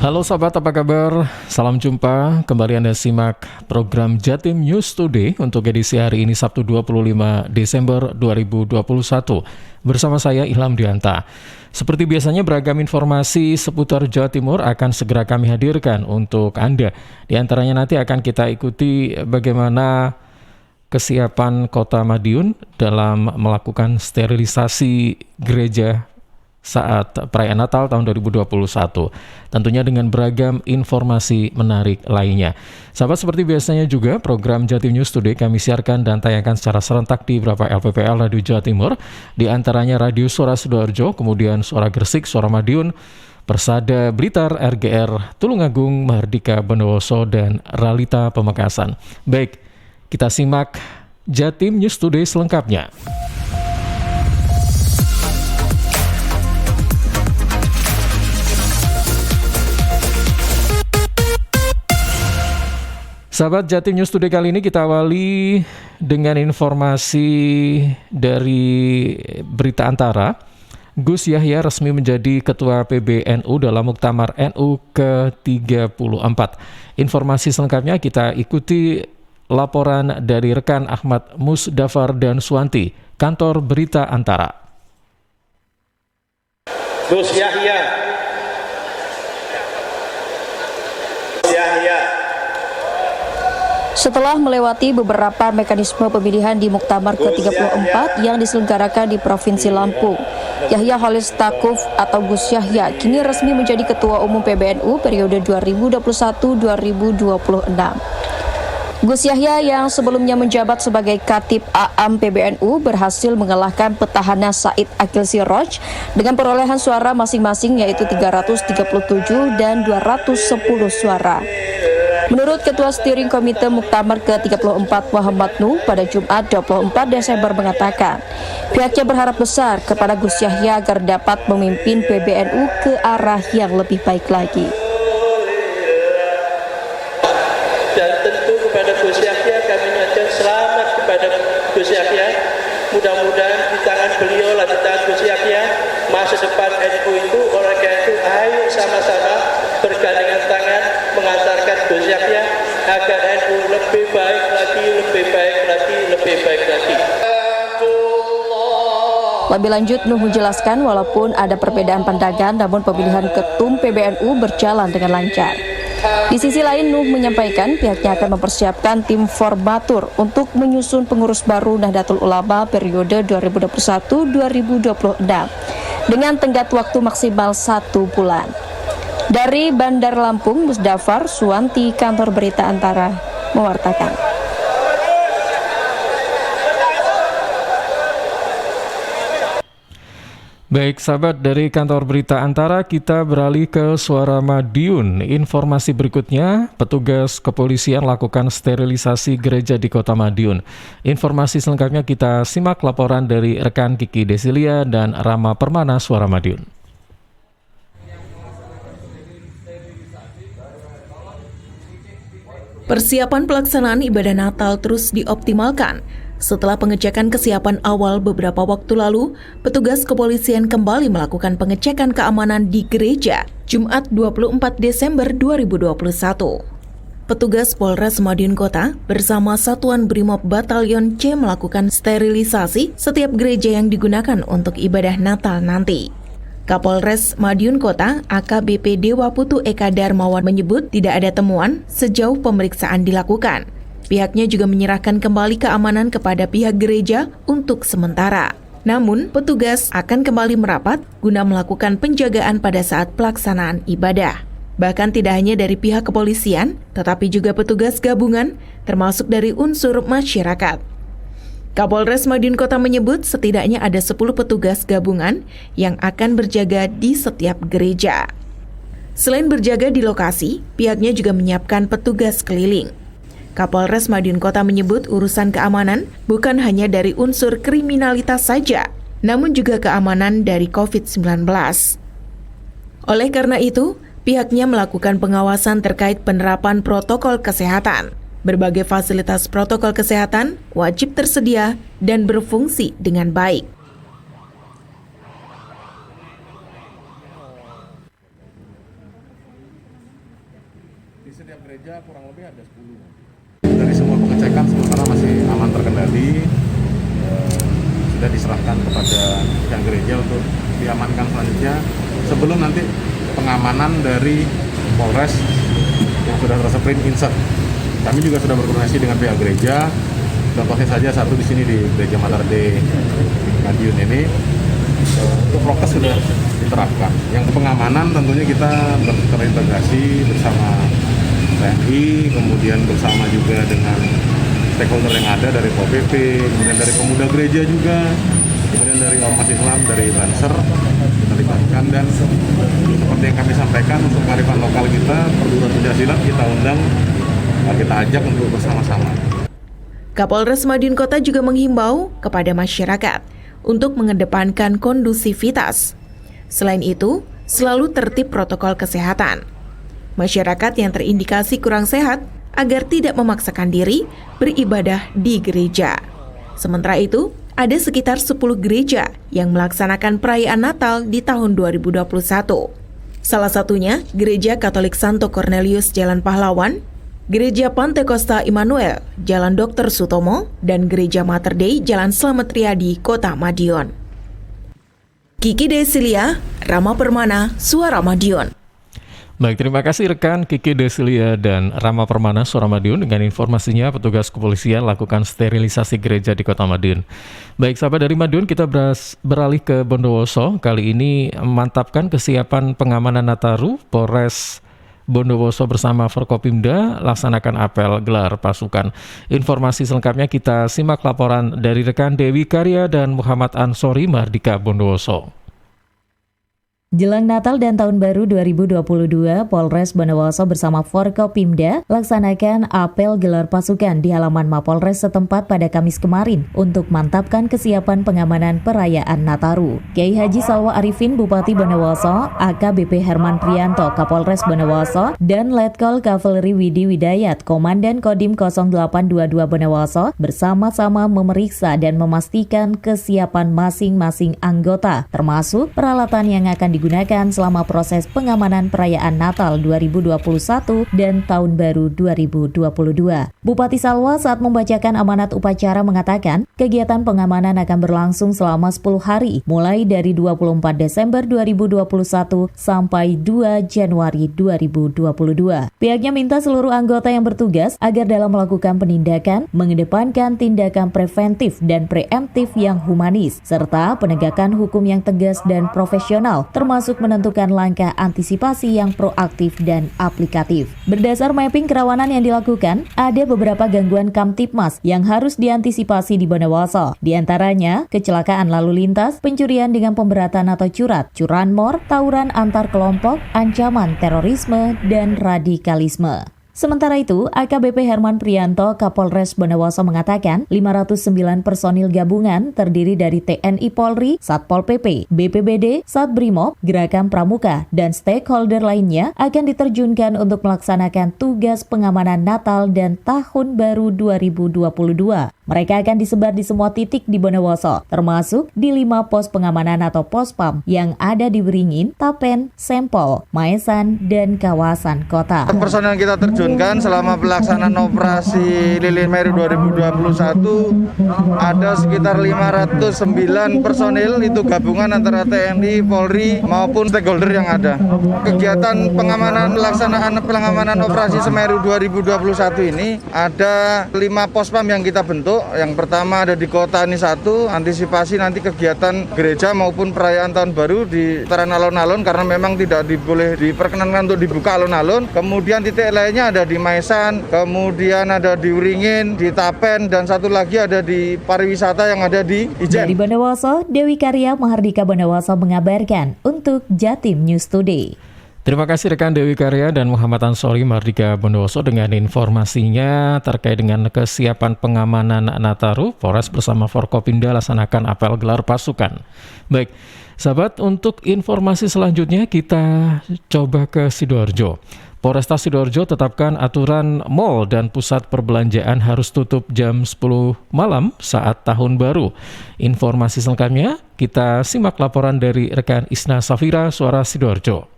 Halo sahabat, apa kabar? Salam jumpa, kembali Anda simak program Jatim News Today untuk edisi hari ini Sabtu 25 Desember 2021 bersama saya Ilham Dianta. Seperti biasanya beragam informasi seputar Jawa Timur akan segera kami hadirkan untuk Anda. Di antaranya nanti akan kita ikuti bagaimana kesiapan Kota Madiun dalam melakukan sterilisasi gereja saat perayaan Natal tahun 2021. Tentunya dengan beragam informasi menarik lainnya. Sahabat, seperti biasanya juga program Jatim News Today kami siarkan dan tayangkan secara serentak di beberapa LPPL Radio Jawa Timur. Di antaranya Radio Suara Sidoarjo, kemudian Suara Gresik, Suara Madiun, Persada Blitar, RGR Tulungagung, Mahardika Bondowoso, dan Ralita Pamekasan. Baik, kita simak Jatim News Today selengkapnya. Sahabat, Jatim News Today kali ini kita awali dengan informasi dari Berita Antara. Gus Yahya resmi menjadi Ketua PBNU dalam Muktamar NU ke-34. Informasi selengkapnya kita ikuti laporan dari rekan Ahmad Musdafar dan Suwanti, Kantor Berita Antara. Gus Yahya. Setelah melewati beberapa mekanisme pemilihan di Muktamar ke-34 yang diselenggarakan di Provinsi Lampung, Yahya Khalil Stakuf atau Gus Yahya kini resmi menjadi Ketua Umum PBNU periode 2021-2026. Gus Yahya yang sebelumnya menjabat sebagai Katib Aam PBNU berhasil mengalahkan petahana Said Akil Siroj dengan perolehan suara masing-masing yaitu 337 dan 210 suara. Menurut Ketua Steering Komite Muktamar ke-34 Muhammad Nuh pada Jumat 24 Desember mengatakan, pihaknya berharap besar kepada Gus Yahya agar dapat memimpin PBNU ke arah yang lebih baik lagi. Dan tentu kepada Gus Yahya kami mengucapkan selamat kepada Gus Yahya. Mudah-mudahan di tangan beliau lah, di tangan Gus Yahya, masa depan NU itu, oleh karena itu ayo sama-sama bergandengan tangan mengantarkan Gus Yahya agar NU lebih baik lagi, lebih baik lagi, lebih baik lagi. Lebih lanjut, Nuh menjelaskan walaupun ada perbedaan pandangan, namun pemilihan ketum PBNU berjalan dengan lancar. Di sisi lain, Nuh menyampaikan pihaknya akan mempersiapkan tim formatur untuk menyusun pengurus baru Nahdlatul Ulama periode 2021-2026 dengan tenggat waktu maksimal 1 bulan. Dari Bandar Lampung, Musdafar, Suwanti, Kantor Berita Antara, mewartakan. Baik sahabat, dari Kantor Berita Antara kita beralih ke Suara Madiun. Informasi berikutnya, petugas kepolisian lakukan sterilisasi gereja di Kota Madiun. Informasi selengkapnya kita simak laporan dari rekan Kiki Desilia dan Rama Permana, Suara Madiun. Persiapan pelaksanaan ibadah Natal terus dioptimalkan. Setelah pengecekan kesiapan awal beberapa waktu lalu, petugas kepolisian kembali melakukan pengecekan keamanan di gereja Jumat 24 Desember 2021. Petugas Polres Madiun Kota bersama Satuan Brimob Batalion C melakukan sterilisasi setiap gereja yang digunakan untuk ibadah Natal nanti. Kapolres Madiun Kota AKBP Dewa Putu Eka Darmawan menyebut tidak ada temuan sejauh pemeriksaan dilakukan. Pihaknya juga menyerahkan kembali keamanan kepada pihak gereja untuk sementara. Namun, petugas akan kembali merapat guna melakukan penjagaan pada saat pelaksanaan ibadah. Bahkan tidak hanya dari pihak kepolisian, tetapi juga petugas gabungan, termasuk dari unsur masyarakat. Kapolres Madiun Kota menyebut setidaknya ada 10 petugas gabungan yang akan berjaga di setiap gereja. Selain berjaga di lokasi, pihaknya juga menyiapkan petugas keliling. Kapolres Madiun Kota menyebut urusan keamanan bukan hanya dari unsur kriminalitas saja, namun juga keamanan dari COVID-19. Oleh karena itu, pihaknya melakukan pengawasan terkait penerapan protokol kesehatan. Berbagai fasilitas protokol kesehatan wajib tersedia dan berfungsi dengan baik. Di setiap gereja kurang lebih ada 10. Dari semua pengecekan sementara masih aman terkendali. Sudah diserahkan kepada pihak gereja untuk diamankan selanjutnya sebelum nanti pengamanan dari Polres yang sudah terseprint insert. Kami juga sudah berkoordinasi dengan pihak gereja. Contohnya saja satu di sini di Gereja Mater Dei Madiun ini untuk prokes sudah diterapkan. Yang pengamanan tentunya kita terintegrasi bersama TNI, kemudian bersama juga dengan stakeholder yang ada dari Pol PP, kemudian dari pemuda gereja juga, kemudian dari ormas Islam, dari Banser kita libatkan, dan seperti yang kami sampaikan untuk kearifan lokal kita, perguruan pencaksilat kita undang, kita ajak untuk bersama-sama. Kapolres Madiun Kota juga menghimbau kepada masyarakat untuk mengedepankan kondusivitas. Selain itu, selalu tertib protokol kesehatan. Masyarakat yang terindikasi kurang sehat agar tidak memaksakan diri beribadah di gereja. Sementara itu, ada sekitar 10 gereja yang melaksanakan perayaan Natal di tahun 2021. Salah satunya Gereja Katolik Santo Cornelius Jalan Pahlawan, Gereja Pantekosta Immanuel, Jalan Dr. Sutomo, dan Gereja Mater Dei, Jalan Slamet Riyadi, Kota Madiun. Kiki Desilia, Rama Permana, Suara Madiun. Baik, terima kasih rekan Kiki Desilia dan Rama Permana, Suara Madiun. Dengan informasinya, petugas kepolisian lakukan sterilisasi gereja di Kota Madiun. Baik, sahabat dari Madiun, kita beralih ke Bondowoso. Kali ini memantapkan kesiapan pengamanan Nataru. Polres Bondowoso bersama Forkopimda laksanakan apel gelar pasukan. Informasi selengkapnya kita simak laporan dari rekan Dewi Karya dan Muhammad Ansori, Mardika Bondowoso. Jelang Natal dan Tahun Baru 2022, Polres Bondowoso bersama Forkopimda laksanakan apel gelar pasukan di halaman Mapolres setempat pada Kamis kemarin untuk mantapkan kesiapan pengamanan perayaan Nataru. Kiai Haji Salwa Arifin, Bupati Bondowoso, AKBP Herman Prianto, Kapolres Bondowoso, dan Letkol Kavaleri Widi Widayat, Komandan Kodim 0822 Bondowoso, bersama-sama memeriksa dan memastikan kesiapan masing-masing anggota, termasuk peralatan yang akan digunakan selama proses pengamanan perayaan Natal 2021 dan Tahun Baru 2022. Bupati Salwa saat membacakan amanat upacara mengatakan, kegiatan pengamanan akan berlangsung selama 10 hari, mulai dari 24 Desember 2021 sampai 2 Januari 2022. Pihaknya minta seluruh anggota yang bertugas agar dalam melakukan penindakan, mengedepankan tindakan preventif dan preemptif yang humanis, serta penegakan hukum yang tegas dan profesional, termasuk menentukan langkah antisipasi yang proaktif dan aplikatif. Berdasar mapping kerawanan yang dilakukan, ada beberapa gangguan Kamtibmas yang harus diantisipasi di Bondowoso. Di antaranya, kecelakaan lalu lintas, pencurian dengan pemberatan atau curanmor, tawuran antar kelompok, ancaman terorisme, dan radikalisme. Sementara itu, AKBP Herman Prianto, Kapolres Bondowoso mengatakan 509 personil gabungan terdiri dari TNI Polri, Satpol PP, BPBD, Satbrimob, Gerakan Pramuka, dan stakeholder lainnya akan diterjunkan untuk melaksanakan tugas pengamanan Natal dan Tahun Baru 2022. Mereka akan disebar di semua titik di Bondowoso, termasuk di 5 pos pengamanan atau pospam yang ada di Beringin, Tapen, Sempol, Maesan, dan kawasan kota. Personel yang kita terjunkan selama pelaksanaan operasi Lilin Meru 2021 ada sekitar 509 personil, itu gabungan antara TNI, Polri maupun stakeholder yang ada. Kegiatan pengamanan pelaksanaan operasi Semeru 2021 ini ada 5 pospam yang kita bentuk. Yang pertama ada di kota ini 1, antisipasi nanti kegiatan gereja maupun perayaan tahun baru di seputaran alun-alun karena memang tidak boleh diperkenankan untuk dibuka alun-alun. Kemudian titik lainnya ada di Maesan, kemudian ada di Uringin, di Tapen, dan satu lagi ada di pariwisata yang ada di Ijen. Dari Bondowoso, Dewi Karya, Mahardika Bondowoso mengabarkan untuk Jatim News Today. Terima kasih rekan Dewi Karya dan Muhammad Ansori, Mardika Bondowoso dengan informasinya terkait dengan kesiapan pengamanan Nataru. Polres bersama Forkopimda laksanakan apel gelar pasukan. Baik, sahabat, untuk informasi selanjutnya kita coba ke Sidoarjo. Polresta Sidoarjo tetapkan aturan mal dan pusat perbelanjaan harus tutup jam 10 malam saat tahun baru. Informasi selengkapnya kita simak laporan dari rekan Isna Safira, Suara Sidoarjo.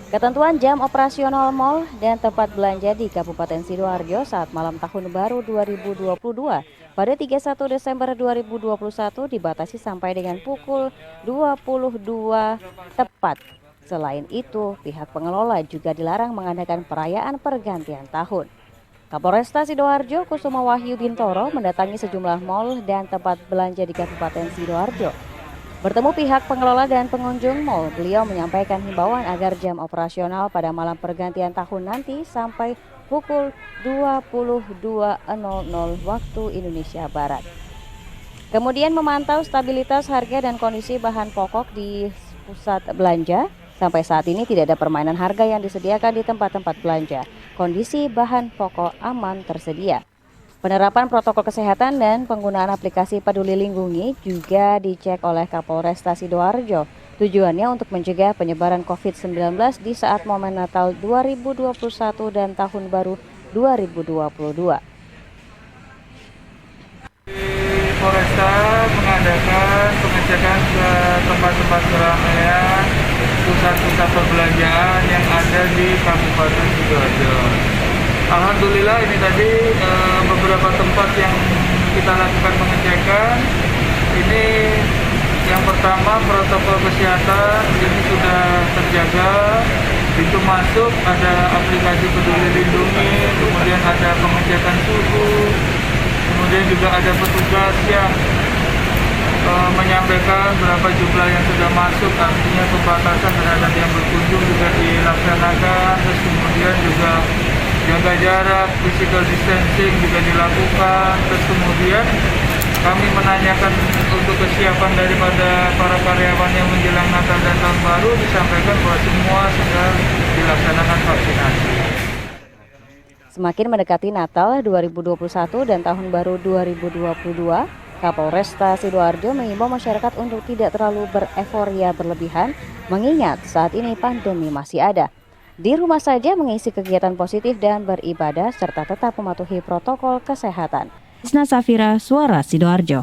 Ketentuan jam operasional mal dan tempat belanja di Kabupaten Sidoarjo saat malam Tahun Baru 2022 pada 31 Desember 2021 dibatasi sampai dengan pukul 22 tepat. Selain itu, pihak pengelola juga dilarang mengadakan perayaan pergantian tahun. Kapolresta Sidoarjo Kusuma Wahyu Bintoro mendatangi sejumlah mal dan tempat belanja di Kabupaten Sidoarjo. Bertemu pihak pengelola dan pengunjung mal, beliau menyampaikan himbauan agar jam operasional pada malam pergantian tahun nanti sampai pukul 22.00 waktu Indonesia Barat. Kemudian memantau stabilitas harga dan kondisi bahan pokok di pusat belanja. Sampai saat ini tidak ada permainan harga yang disediakan di tempat-tempat belanja. Kondisi bahan pokok aman tersedia. Penerapan protokol kesehatan dan penggunaan aplikasi Peduli Lindungi juga dicek oleh Kapolresta Sidoarjo. Tujuannya untuk mencegah penyebaran COVID-19 di saat momen Natal 2021 dan Tahun Baru 2022. Polresta mengadakan pengecekan ke tempat-tempat keramaian, pusat-pusat perbelanjaan yang ada di Kabupaten Sidoarjo. Alhamdulillah ini tadi beberapa tempat yang kita lakukan pengecekan. Ini yang pertama protokol kesehatan ini sudah terjaga. Pintu masuk ada aplikasi Peduli Lindungi, kemudian ada pengecekan suhu, kemudian juga ada petugas yang menyampaikan berapa jumlah yang sudah masuk, artinya pembatasan terhadap yang berkunjung juga dilaksanakan. Terus kemudian juga jaga jarak, physical distancing juga dilakukan. Terus kemudian kami menanyakan untuk kesiapan daripada para karyawan yang menjelang Natal dan Tahun Baru, disampaikan bahwa semua sudah dilaksanakan vaksinasi. Semakin mendekati Natal 2021 dan Tahun Baru 2022, Kapolresta Sidoarjo mengimbau masyarakat untuk tidak terlalu bereforia berlebihan, mengingat saat ini pandemi masih ada. Di rumah saja mengisi kegiatan positif dan beribadah serta tetap mematuhi protokol kesehatan. Isna Safira, Suara Sidoarjo.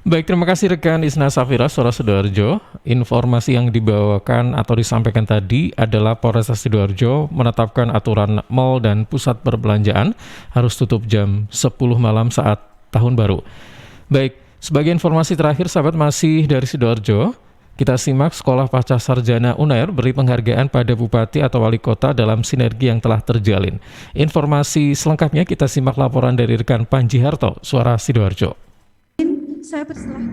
Baik, terima kasih rekan Isna Safira, Suara Sidoarjo. Informasi yang dibawakan atau disampaikan tadi adalah Polresta Sidoarjo menetapkan aturan mal dan pusat perbelanjaan harus tutup jam 10 malam saat Tahun Baru. Baik, sebagai informasi terakhir sahabat masih dari Sidoarjo, kita simak Sekolah Pasca Sarjana UNER beri penghargaan pada Bupati atau Wali Kota dalam sinergi yang telah terjalin. Informasi selengkapnya kita simak laporan dari rekan Panji Harto, Suara Sidoarjo.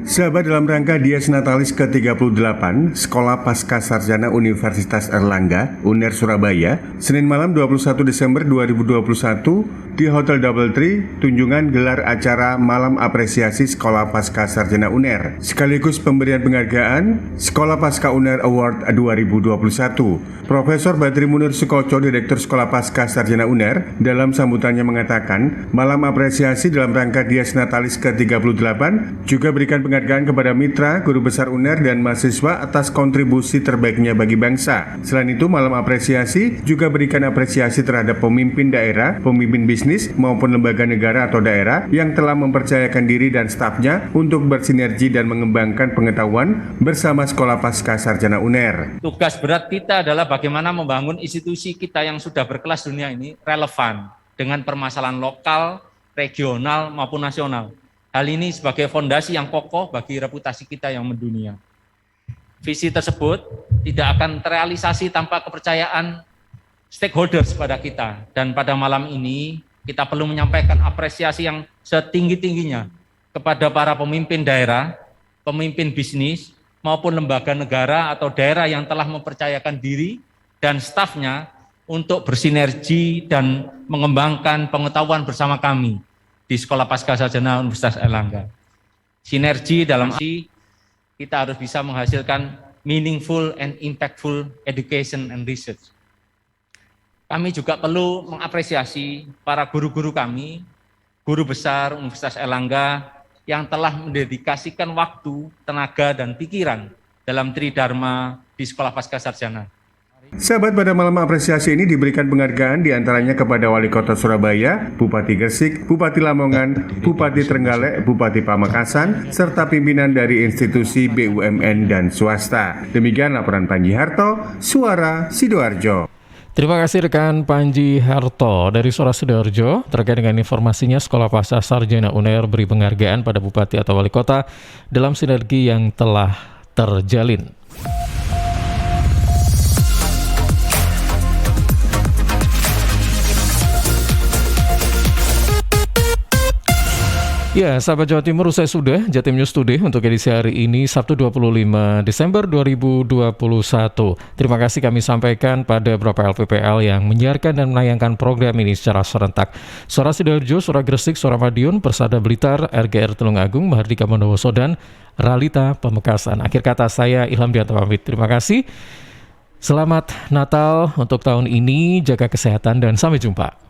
Sahabat, dalam rangka Dies Natalis ke-38, Sekolah Pasca Sarjana Universitas Erlangga, UNER Surabaya, Senin malam 21 Desember 2021, di Hotel DoubleTree, Tunjungan gelar acara Malam Apresiasi Sekolah Pasca Sarjana UNER, sekaligus pemberian penghargaan Sekolah Pasca UNER Award 2021. Profesor Badri Munir Sukoco, Direktur Sekolah Pasca Sarjana UNER, dalam sambutannya mengatakan, Malam Apresiasi dalam rangka Dies Natalis ke-38 juga berikan penghargaan kepada mitra, guru besar UNER, dan mahasiswa atas kontribusi terbaiknya bagi bangsa. Selain itu, Malam Apresiasi juga berikan apresiasi terhadap pemimpin daerah, pemimpin bisnis, maupun lembaga negara atau daerah yang telah mempercayakan diri dan stafnya untuk bersinergi dan mengembangkan pengetahuan bersama Sekolah Pasca Sarjana UNER. Tugas berat kita adalah bagaimana membangun institusi kita yang sudah berkelas dunia ini relevan dengan permasalahan lokal, regional, maupun nasional. Hal ini sebagai fondasi yang kokoh bagi reputasi kita yang mendunia. Visi tersebut tidak akan terrealisasi tanpa kepercayaan stakeholders pada kita. Dan pada malam ini kita perlu menyampaikan apresiasi yang setinggi-tingginya kepada para pemimpin daerah, pemimpin bisnis, maupun lembaga negara atau daerah yang telah mempercayakan diri dan stafnya untuk bersinergi dan mengembangkan pengetahuan bersama kami di Sekolah Pasca Sarjana Universitas Erlangga. Sinergi dalam kita harus bisa menghasilkan meaningful and impactful education and research. Kami juga perlu mengapresiasi para guru-guru kami, guru besar Universitas Erlangga yang telah mendedikasikan waktu, tenaga, dan pikiran dalam Tridharma di Sekolah Pasca Sarjana. Sahabat, pada malam apresiasi ini diberikan penghargaan diantaranya kepada Wali Kota Surabaya, Bupati Gresik, Bupati Lamongan, Bupati Trenggalek, Bupati Pamekasan, serta pimpinan dari institusi BUMN dan swasta. Demikian laporan Panji Harto, Suara Sidoarjo. Terima kasih rekan Panji Harto dari Suara Sidoarjo. Terkait dengan informasinya, Sekolah Pasca Sarjana UNER beri penghargaan pada Bupati atau Wali Kota dalam sinergi yang telah terjalin. Ya, sahabat Jawa Timur, usai sudah Jatim News Today untuk edisi hari ini, Sabtu 25 Desember 2021. Terima kasih kami sampaikan pada beberapa LPPL yang menyiarkan dan menayangkan program ini secara serentak. Suara Sidoarjo, Suara Gresik, Suara Madiun, Persada Blitar, RGR Tulungagung, Mahardika Bondowoso, dan Ralita Pamekasan. Akhir kata saya, Ilham Dianto pamit. Terima kasih. Selamat Natal untuk tahun ini, jaga kesehatan dan sampai jumpa.